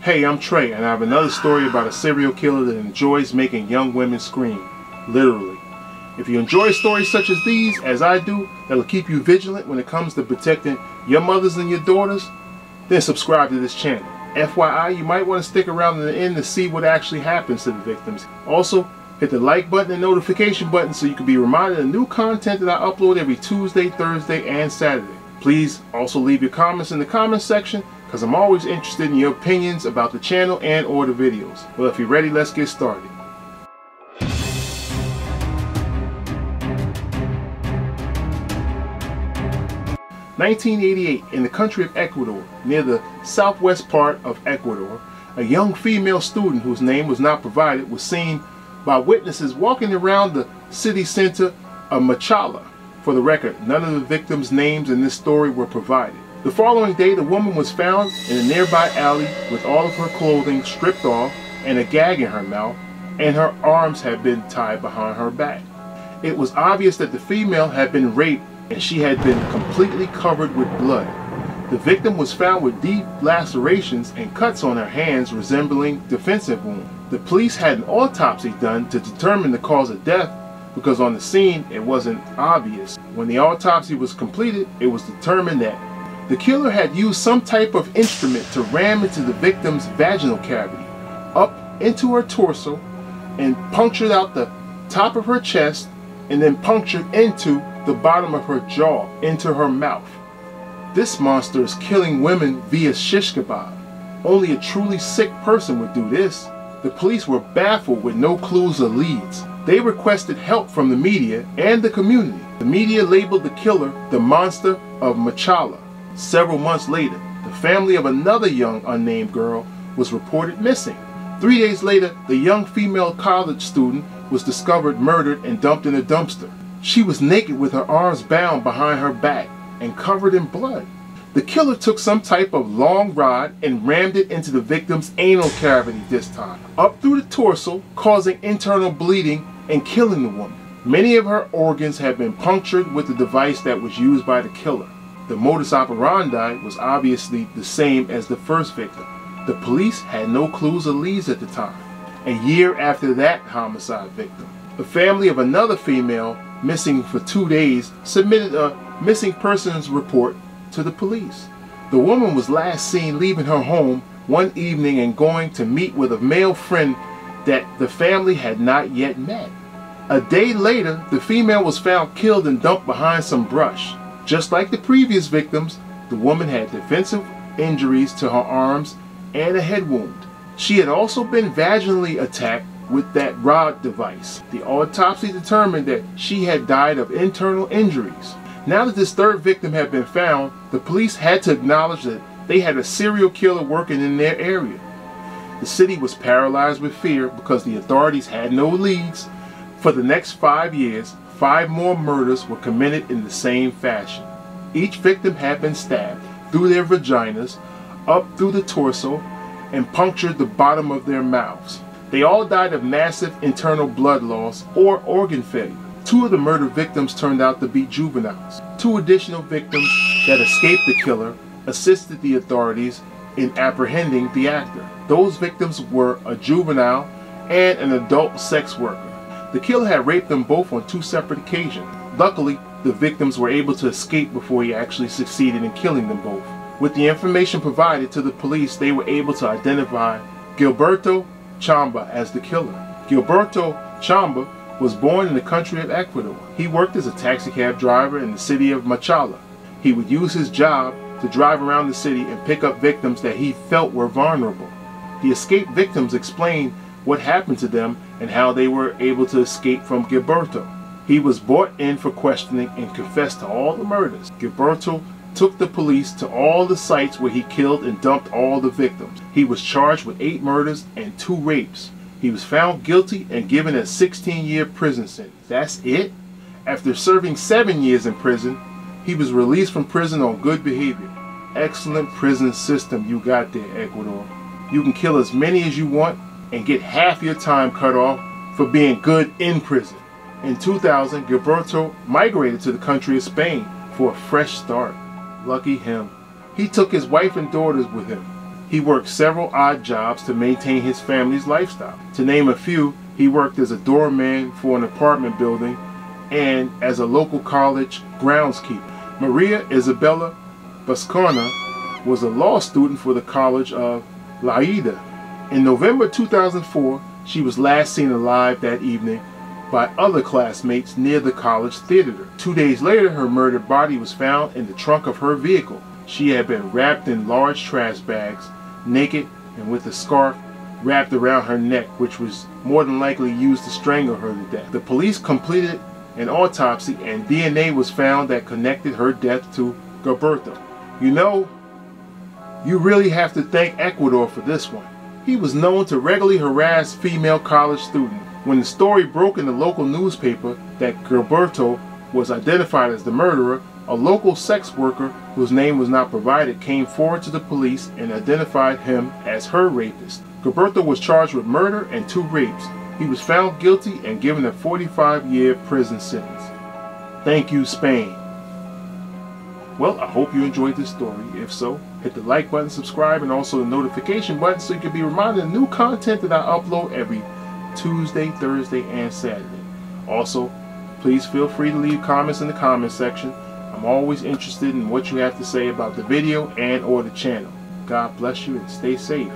Hey, I'm Trey, and I have another story about a serial killer that enjoys making young women scream. Literally. If you enjoy stories such as these, as I do, that'll keep you vigilant when it comes to protecting your mothers and your daughters, then subscribe to this channel. FYI, you might want to stick around to the end to see what actually happens to the victims. Also, hit the like button and notification button so you can be reminded of new content that I upload every Tuesday, Thursday, and Saturday. Please also leave your comments in the comments section, because I'm always interested in your opinions about the channel and or the videos. Well, if you're ready, let's get started. (1988) in the country of Ecuador, near the southwest part of Ecuador, a young female student whose name was not provided was seen by witnesses walking around the city center of Machala. For the record, none of the victims' names in this story were provided. The following day, the woman was found in a nearby alley with all of her clothing stripped off and a gag in her mouth, and her arms had been tied behind her back. It was obvious that the female had been raped and she had been completely covered with blood. The victim was found with deep lacerations and cuts on her hands resembling defensive wounds. The police had an autopsy done to determine the cause of death because on the scene it wasn't obvious. When the autopsy was completed, it was determined that the killer had used some type of instrument to ram into the victim's vaginal cavity, up into her torso, and punctured out the top of her chest, and then punctured into the bottom of her jaw, into her mouth. This monster is killing women via shish kebab. Only a truly sick person would do this. The police were baffled with no clues or leads. They requested help from the media and the community. The media labeled the killer the monster of Machala. Several months later, the family of another young unnamed girl was reported missing. 3 days later, the young female college student was discovered murdered and dumped in a dumpster. She was naked with her arms bound behind her back and covered in blood. The killer took some type of long rod and rammed it into the victim's anal cavity this time, up through the torso, causing internal bleeding and killing the woman. Many of her organs had been punctured with the device that was used by the killer. The modus operandi was obviously the same as the first victim. The police had no clues or leads at the time. A year after that homicide victim, the family of another female missing for 2 days submitted a missing persons report to the police. The woman was last seen leaving her home one evening and going to meet with a male friend that the family had not yet met. A day later, the female was found killed and dumped behind some brush. Just like the previous victims, the woman had defensive injuries to her arms and a head wound. She had also been vaginally attacked with that rod device. The autopsy determined that she had died of internal injuries. Now that this third victim had been found, the police had to acknowledge that they had a serial killer working in their area. The city was paralyzed with fear because the authorities had no leads. For the next 5 years, 5 more murders were committed in the same fashion. Each victim had been stabbed through their vaginas, up through the torso, and punctured the bottom of their mouths. They all died of massive internal blood loss or organ failure. 2 of the murder victims turned out to be juveniles. 2 additional victims that escaped the killer assisted the authorities in apprehending the actor. Those victims were a juvenile and an adult sex worker. The killer had raped them both on 2 separate occasions. Luckily, the victims were able to escape before he actually succeeded in killing them both. With the information provided to the police, they were able to identify Gilberto Chamba as the killer. Gilberto Chamba was born in the country of Ecuador. He worked as a taxicab driver in the city of Machala. He would use his job to drive around the city and pick up victims that he felt were vulnerable. The escaped victims explained what happened to them and how they were able to escape from Gilberto. He was brought in for questioning and confessed to all the murders. Gilberto took the police to all the sites where he killed and dumped all the victims. He was charged with 8 murders and 2 rapes. He was found guilty and given a 16-year prison sentence. That's it? After serving 7 years in prison, he was released from prison on good behavior. Excellent prison system you got there, Ecuador. You can kill as many as you want and get half your time cut off for being good in prison. In 2000, Gilberto migrated to the country of Spain for a fresh start. Lucky him. He took his wife and daughters with him. He worked several odd jobs to maintain his family's lifestyle. To name a few, he worked as a doorman for an apartment building and as a local college groundskeeper. Maria Isabella Bascarna was a law student for the College of Lleida. In November 2004, she was last seen alive that evening by other classmates near the college theater. 2 days later, her murdered body was found in the trunk of her vehicle. She had been wrapped in large trash bags, naked and with a scarf wrapped around her neck, which was more than likely used to strangle her to death. The police completed an autopsy and DNA was found that connected her death to Gilberto. You know, you really have to thank Ecuador for this one. He was known to regularly harass female college students. When the story broke in the local newspaper that Gilberto was identified as the murderer, a local sex worker whose name was not provided came forward to the police and identified him as her rapist. Gilberto was charged with murder and 2 rapes. He was found guilty and given a 45-year prison sentence. Thank you, Spain. Well, I hope you enjoyed this story. If so, hit the like button, subscribe, and also the notification button so you can be reminded of new content that I upload every Tuesday, Thursday, and Saturday. Also, please feel free to leave comments in the comment section. I'm always interested in what you have to say about the video and or the channel. God bless you and stay safe.